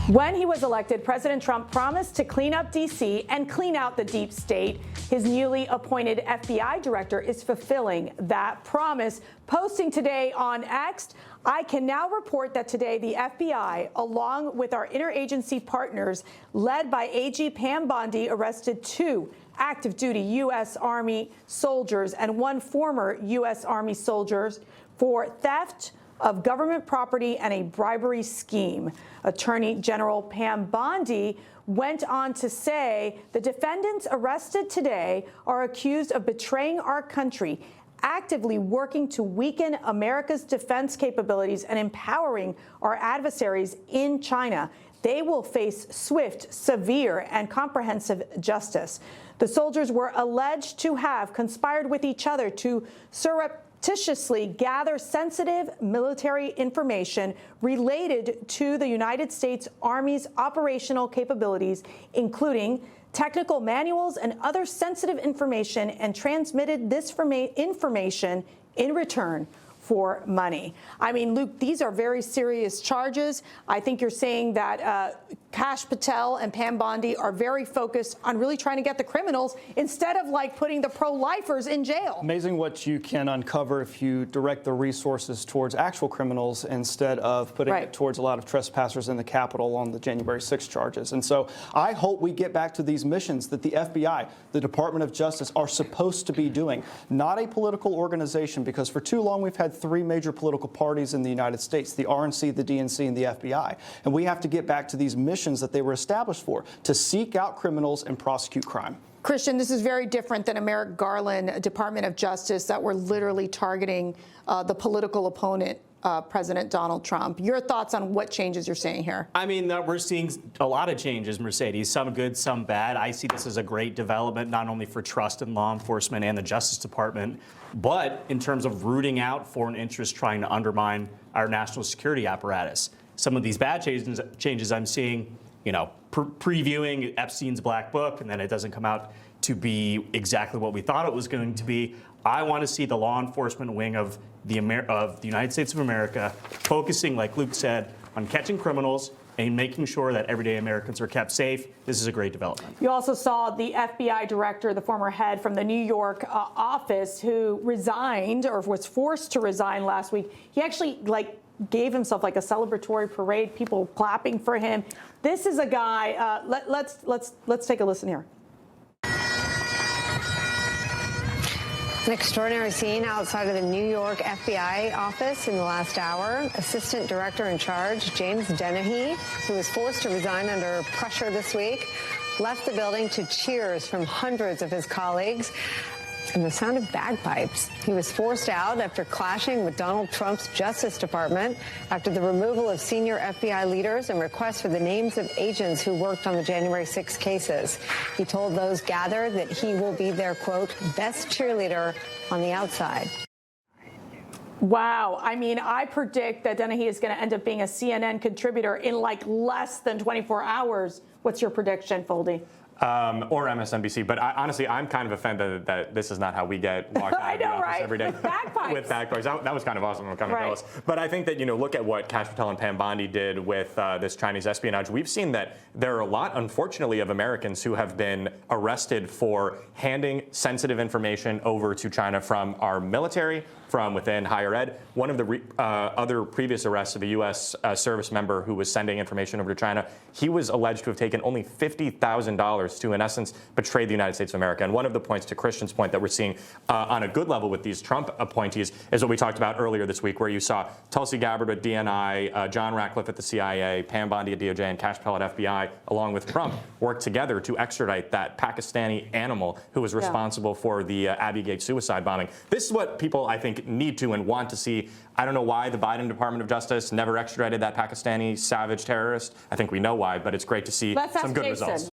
When he was elected, President Trump promised to clean up D.C. and clean out the deep state. His newly appointed FBI director is fulfilling that promise. Posting today on X, I can now report that today the FBI, along with our interagency partners, led by AG Pam Bondi, arrested 2 active duty U.S. Army soldiers and 1 former U.S. Army soldier for theft of government property and a bribery scheme. Attorney General Pam Bondi went on to say the defendants arrested today are accused of betraying our country, actively working to weaken America's defense capabilities and empowering our adversaries in China. They will face swift, severe, and comprehensive justice. The soldiers were alleged to have conspired with each other to surreptitiously gather sensitive military information related to the United States Army's operational capabilities, including technical manuals and other sensitive information, and transmitted this information in return for money. I mean, Luke, these are very serious charges. I think you're saying that Kash Patel and Pam Bondi are very focused on really trying to get the criminals instead of like putting the pro-lifers in jail. Amazing what you can uncover if you direct the resources towards actual criminals instead of putting it towards a lot of trespassers in the Capitol on the January 6 charges. And so I hope we get back to these missions that the FBI, the Department of Justice, are supposed to be doing, not a political organization, because for too long we've had 3 major political parties in the United States, the RNC, the DNC, and the FBI. And we have to get back to these missions that they were established for, to seek out criminals and prosecute crime. Christian, this is very different than a Merrick Garland Department of Justice that were literally targeting the political opponent, President Donald Trump. Your thoughts on what changes you're seeing here? I mean, we're seeing a lot of changes, Mercedes, some good, some bad. I see this as a great development, not only for trust in law enforcement and the Justice Department, but in terms of rooting out foreign interests trying to undermine our national security apparatus. Some of these bad changes I'm seeing, you know, previewing Epstein's black book, and then it doesn't come out to be exactly what we thought it was going to be. I want to see the law enforcement wing of the United States of America focusing, like Luke said, on catching criminals and making sure that everyday Americans are kept safe. This is a great development. You also saw the FBI director, the former head from the New York office, who resigned or was forced to resign last week. He actually gave himself like a celebratory parade, people clapping for him. This is a guy. Let's take a listen here. An extraordinary scene outside of the New York FBI office in the last hour. Assistant Director in Charge, James Dennehy, who was forced to resign under pressure this week, left the building to cheers from hundreds of his colleagues and the sound of bagpipes. He was forced out after clashing with Donald Trump's Justice Department after the removal of senior FBI leaders and requests for the names of agents who worked on the January 6 cases. He told those gathered that he will be their, quote, best cheerleader on the outside. Wow. I mean, I predict that Dennehy is going to end up being a CNN contributor in like less than 24 hours. What's your prediction, Foldi? Or MSNBC, but honestly, I'm kind of offended that this is not how we get walked out of the office every day. With bagpipes. With bagpipes. That was kind of awesome. I'm kind of jealous. But I think that, you know, look at what Kash Patel and Pam Bondi did with this Chinese espionage. We've seen that there are a lot, unfortunately, of Americans who have been arrested for handing sensitive information over to China from our military, from within higher ed. One of the other previous arrests of a U.S. Service member who was sending information over to China, he was alleged to have taken only $50,000 to, in essence, betray the United States of America. And one of the points, to Christian's point, that we're seeing on a good level with these Trump appointees is what we talked about earlier this week, where you saw Tulsi Gabbard at DNI, John Ratcliffe at the CIA, Pam Bondi at DOJ, and Kash Patel at FBI, along with Trump, work together to extradite that Pakistani animal who was responsible for the Abbey Gate suicide bombing. This is what people, I think, need to and want to see. I don't know why the Biden Department of Justice never extradited that Pakistani savage terrorist. I think we know why, but it's great to see some good results.